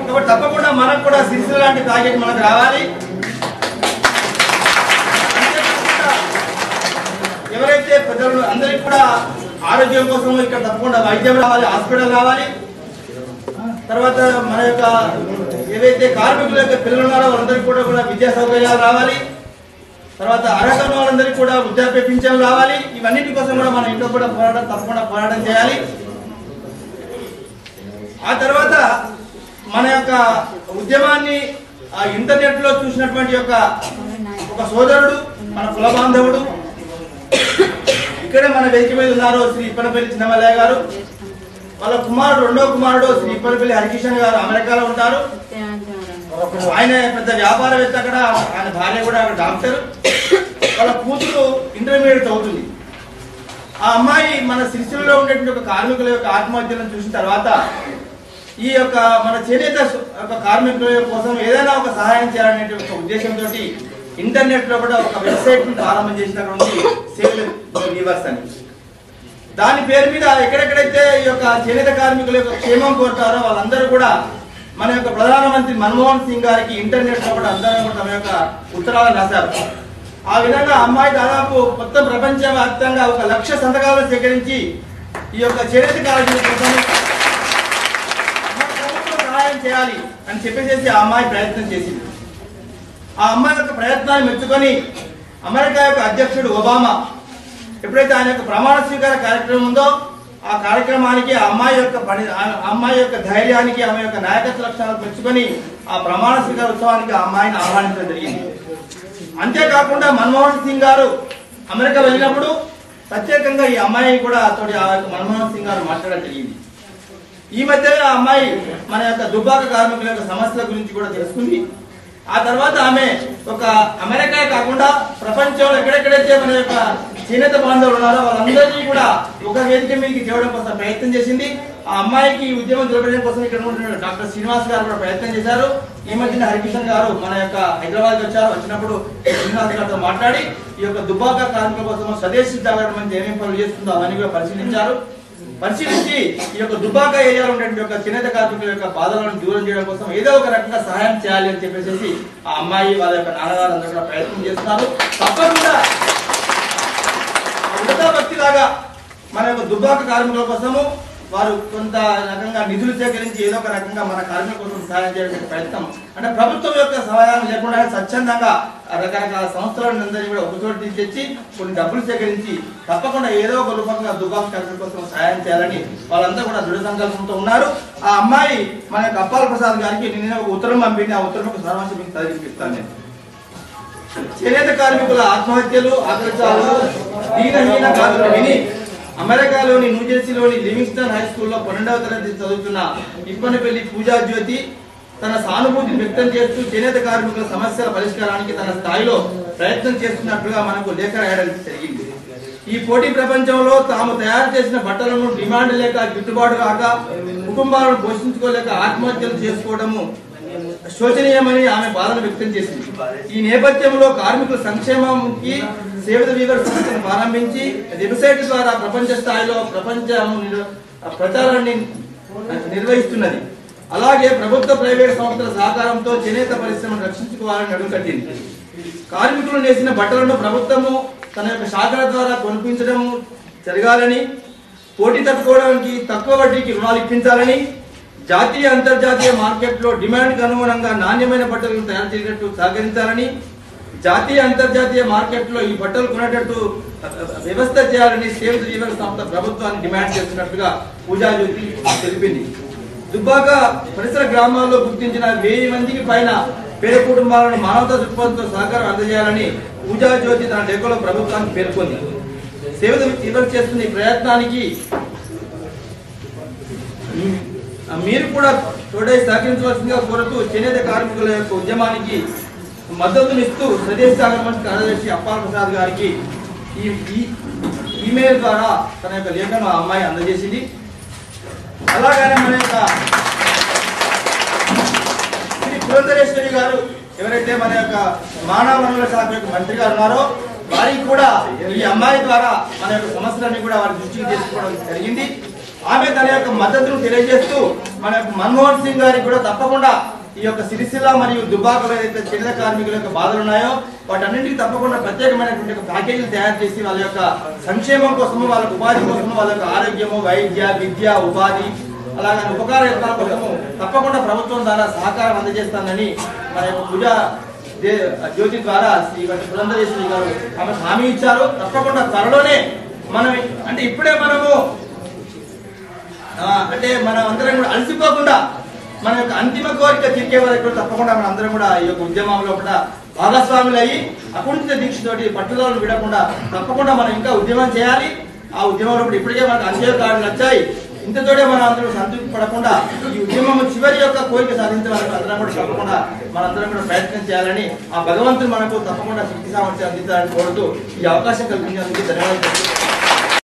కాబట్టి తప్పకుండా మనకు కూడా సిరిసిల్ల లాంటి ప్యాకేజ్ మనకు రావాలి. ఎవరైతే ప్రజలు అందరికీ కూడా ఆరోగ్యం కోసం ఇక్కడ తప్పకుండా వైద్యం రావాలి, హాస్పిటల్ రావాలి. తర్వాత మన యొక్క ఏవైతే కార్మికుల యొక్క పిల్లలు ఉన్నారో వాళ్ళందరికీ కూడా విద్యా సౌకర్యాలు రావాలి. తర్వాత అర్హత ఉన్న వాళ్ళందరికీ కూడా వృద్ధాప్య పింఛన్లు రావాలి. ఇవన్నిటి కోసం కూడా మన ఇంట్లో కూడా తప్పకుండా పోరాటం చేయాలి. ఆ తర్వాత మన యొక్క ఉద్యమాన్ని ఇంటర్నెట్ లో చూసినటువంటి ఒక సోదరుడు, మన కుల బాంధవుడు, ఇక్కడే మన వేదిక మీద ఉన్నారు శ్రీ ఇప్పనపల్లి చిన్నమల్లయ్య గారు. వాళ్ళ కుమారుడు, రెండో కుమారుడు శ్రీ ఇప్పనపల్లి హరికిషన్ గారు అమెరికాలో ఉంటారు. ఆయన పెద్ద వ్యాపారవేత్త, అక్కడ ఆయన భార్య కూడా డాక్టర్. వాళ్ళ కూతురు ఇంటర్మీడియట్ చదువుతుంది. ఆ అమ్మాయి మన సిరిసిల్లలో ఉండేటువంటి ఒక కార్మికుల యొక్క ఆత్మహత్యలను చూసిన తర్వాత ఈ యొక్క మన చేనేత కార్మికుల కోసం ఏదైనా ఒక సహాయం చేయాలనే ఒక ఉద్దేశంతో ఇంటర్నెట్ లో కూడా ఒక వెబ్సైట్ ప్రారంభం చేసినటువంటి సేవ్ వీవర్స్ అని. దాని పేరు మీద ఎక్కడెక్కడైతే ఈ యొక్క చేనేత కార్మికుల యొక్క క్షేమం కోరుతారో వాళ్ళందరూ కూడా మన యొక్క ప్రధానమంత్రి మన్మోహన్ సింగ్ గారికి ఇంటర్నెట్ లో కూడా అందరూ కూడా తమ యొక్క ఉత్తరాలను రాశారు. ఆ విధంగా అమ్మాయి దాదాపు మొత్తం ప్రపంచవ్యాప్తంగా 1,00,000 సంతకాలను సేకరించి ఈ యొక్క చేనేత కార్మికుల కోసం సహాయం చేయాలి అని చెప్పేసి ఆ అమ్మాయి ప్రయత్నం చేసింది. ఆ అమ్మాయి యొక్క ప్రయత్నాన్ని మెచ్చుకొని అమెరికా యొక్క అధ్యక్షుడు ఒబామా ఎప్పుడైతే ఆయన యొక్క ప్రమాణ స్వీకార కార్యక్రమం ఉందో ఆ కార్యక్రమానికి ఆ అమ్మాయి యొక్క ధైర్యానికి, ఆమె యొక్క నాయకత్వ లక్షణాలు మెచ్చుకొని ఆ ప్రమాణ స్వీకార ఉత్సవానికి ఆ అమ్మాయిని ఆహ్వానించడం జరిగింది. అంతేకాకుండా మన్మోహన్ సింగ్ గారు అమెరికా వెళ్ళినప్పుడు ప్రత్యేకంగా ఈ అమ్మాయి కూడా తోటి ఆ యొక్క మన్మోహన్ సింగ్ గారు మాట్లాడడం జరిగింది. ఈ మధ్యలో ఆ అమ్మాయి మన యొక్క దుబ్బాక కార్మికుల యొక్క సమస్యల గురించి కూడా తెలుసుకుంది. ఆ తర్వాత ఆమె ఒక అమెరికా కాకుండా ప్రపంచంలో ఎక్కడెక్కడైతే మన యొక్క చేనేత బాంధవులు ఉన్నారో వాళ్ళందరినీ కూడా ఒక వేదిక మీదకి తేవడం కోసం ప్రయత్నం చేసింది. ఆ అమ్మాయికి ఉద్యమం జరపడం కోసం ఇక్కడ ఉన్న డాక్టర్ శ్రీనివాస్ గారు కూడా ప్రయత్నం చేశారు. ఈ మధ్యన హరికిషన్ గారు మన యొక్క హైదరాబాద్ వచ్చారు. వచ్చినప్పుడు శ్రీనివాస్ గారితో మాట్లాడి ఈ యొక్క దుబ్బాక కార్మికుల కోసం స్వదేశీ జాగరణ మంచి ఏమేమి పనులు చేస్తుందో అవన్నీ కూడా పరిశీలించి ఈ యొక్క దుబ్బాక ఏరియాలో ఉండేటువంటి యొక్క చేనేత కార్మికుల యొక్క బాధలను దూరం చేయడం కోసం ఏదో ఒక రకంగా సహాయం చేయాలి అని చెప్పేసి ఆ అమ్మాయి వాళ్ళ యొక్క నాన్నగారు అందరూ కూడా ప్రయత్నం చేస్తున్నారు. తప్పకుండా ఉడతా భక్తి లాగా మన యొక్క దుబ్బాక కార్మికుల కోసము వారు కొంత రకంగా నిధులు సేకరించి ఏదో ఒక రకంగా మన కార్మికుల కోసం సహాయం చేయడానికి ప్రయత్నం, అంటే ప్రభుత్వం యొక్క సహాయం లేకుండా స్వచ్ఛందంగా రకరకాల సంస్థలందరినీ కూడా ఒకచోట తీసుకొచ్చి కొన్ని డబ్బులు సేకరించి తప్పకుండా ఏదో ఒక రూపంగా దుబ్బాక కార్మికుల కోసం సహాయం చేయాలని వాళ్ళంతా కూడా దృఢ సంకల్పంతో ఉన్నారు. ఆ అమ్మాయి మన యొక్క అప్పాల ప్రసాద్ గారికి నిన్న ఒక ఉత్తరం పంపింది. ఆ ఉత్తరం ఒక సారాంశం మీకు చదివిపిస్తాను నేను. చేనేత కార్మికుల ఆత్మహత్యలు, ఆకర్షాలు, దీనహీన గాథలు విని అమెరికాలోని న్యూజెర్సీలోని లివింగ్స్టన్ హై స్కూల్లో 12వ తరగతి చదువుతున్న ఇప్పనపల్లి పూజా జ్యోతి తన సానుభూతిని వ్యక్తం చేస్తూ చేనేత కార్మికుల సమస్యల పరిష్కారానికి తన స్థాయిలో ప్రయత్నం చేస్తున్నట్లుగా మనకు లేఖ రాయడం జరిగింది. ఈ పోటీ ప్రపంచంలో తాము తయారు చేసిన బట్టలను డిమాండ్ లేక గిట్టుబాటు కాక కుటుంబాలను పోషించుకోలేక ఆత్మహత్యలు చేసుకోవడము శోచనీయమని ఆమె బాధను వ్యక్తం చేసింది. ఈ నేపథ్యంలో కార్మికుల సంక్షేమంకి సేవ్ ద వీవర్స్ సంస్థను ప్రారంభించి వెబ్సైట్ ద్వారా ప్రపంచ స్థాయిలో ప్రచారాన్ని నిర్వహిస్తున్నది. అలాగే ప్రభుత్వ ప్రైవేట్ సంస్థల సహకారంతో చేనేత పరిశ్రమను రక్షించుకోవాలని అడుగుకట్టింది. కార్మికులు నేసిన బట్టలను ప్రభుత్వము తన యొక్క శాఖల ద్వారా కొనిపించడం జరగాలని, పోటీ తట్టుకోవడానికి తక్కువ వడ్డీకి రుణాలు ఇప్పించాలని, జాతీయ అంతర్జాతీయ మార్కెట్లో డిమాండ్కు అనుగుణంగా నాణ్యమైన బట్టలను తయారు చేసేటట్టు సహకరించాలని, జాతీయ అంతర్జాతీయ మార్కెట్లో ఈ బట్టలు కొనేటట్టు వ్యవస్థ చేయాలని సేవ్ ది వీవర్స్ సంస్థ ప్రభుత్వాన్ని డిమాండ్ చేస్తున్నట్టుగా పూజా జ్యోతి తెలిపింది. దుబ్బాక పరిసర గ్రామాల్లో గుర్తించిన 1000 మందికి పైన పేద కుటుంబాలను మానవతా దృక్పథంతో సహకారం అందజేయాలని పూజా జ్యోతి తన లేఖలో ప్రభుత్వానికి పేర్కొంది. సేవ్ ది వీవర్స్ చేస్తున్న ఈ ప్రయత్నానికి మీరు కూడా తోడై సహకరించవలసిందిగా కోరుతూ చేనేత కార్మికుల యొక్క ఉద్యమానికి మద్దతునిస్తూ స్వదేశీ జాగరణ మంచి కార్యదర్శి అప్పాల ప్రసాద్ గారికి ఈ ఈమెయిల్ ద్వారా తన యొక్క లేఖను ఆ అమ్మాయి అందజేసింది. అలాగనే మన యొక్క శ్రీ పురంధరేశ్వరి గారు ఎవరైతే మన యొక్క మానవ వనరుల శాఖ యొక్క మంత్రి గారు ఉన్నారో వారికి కూడా ఈ అమ్మాయి ద్వారా మన యొక్క సమస్యలన్నీ కూడా వారి దృష్టికి తీసుకోవడం జరిగింది. ఆమె తన యొక్క మద్దతును తెలియజేస్తూ మన మన్మోహన్ సింగ్ గారికి కూడా తప్పకుండా ఈ యొక్క సిరిసిల్ల మరియు దుబాకలో ఏదైతే చిన్న కార్మికుల యొక్క బాధలు ఉన్నాయో వాటన్నింటికి తప్పకుండా ప్రత్యేకమైనటువంటి ప్యాకేజీలు తయారు చేసి వాళ్ళ యొక్క సంక్షేమం కోసము, వాళ్ళ ఉపాధి కోసము, వాళ్ళ యొక్క ఆరోగ్యము, వైద్య, విద్య, ఉపాధి అలాగే ఉపకార యత్నాల కోసము తప్పకుండా ప్రభుత్వం ద్వారా సహకారం అందజేస్తానని మన యొక్క పూజా జ్యోతి ద్వారా శ్రీమతి పురంధరేశ్వరి గారు ఆమె హామీ ఇచ్చారు. తప్పకుండా త్వరలోనే మనం అంటే ఇప్పుడే మనము అంటే మనం అందరం కూడా అలసిపోకుండా మన యొక్క అంతిమ కోరిక తీర్చే వరకు తప్పకుండా మన అందరం కూడా ఈ యొక్క ఉద్యమంలో కూడా భాగస్వాములు అయ్యి అకుంఠిత దీక్షతోటి పట్టుదలను విడకుండా తప్పకుండా మనం ఇంకా ఉద్యమం చేయాలి. ఆ ఉద్యమంలో ఇప్పటికే మనకు అంత్య కార్డులు వచ్చాయి. ఇంతతోనే మనం అందరూ సంతృప్తి పడకుండా ఈ ఉద్యమం చివరి యొక్క కోరిక సాధించడానికి అందరం కూడా తప్పకుండా మనందరం కూడా ప్రయత్నం చేయాలని ఆ భగవంతుడు మనకు తప్పకుండా శక్తి సామర్థ్యం అందించాలని కోరుతూ ఈ అవకాశం కల్పించినందుకు ధన్యవాదాలు.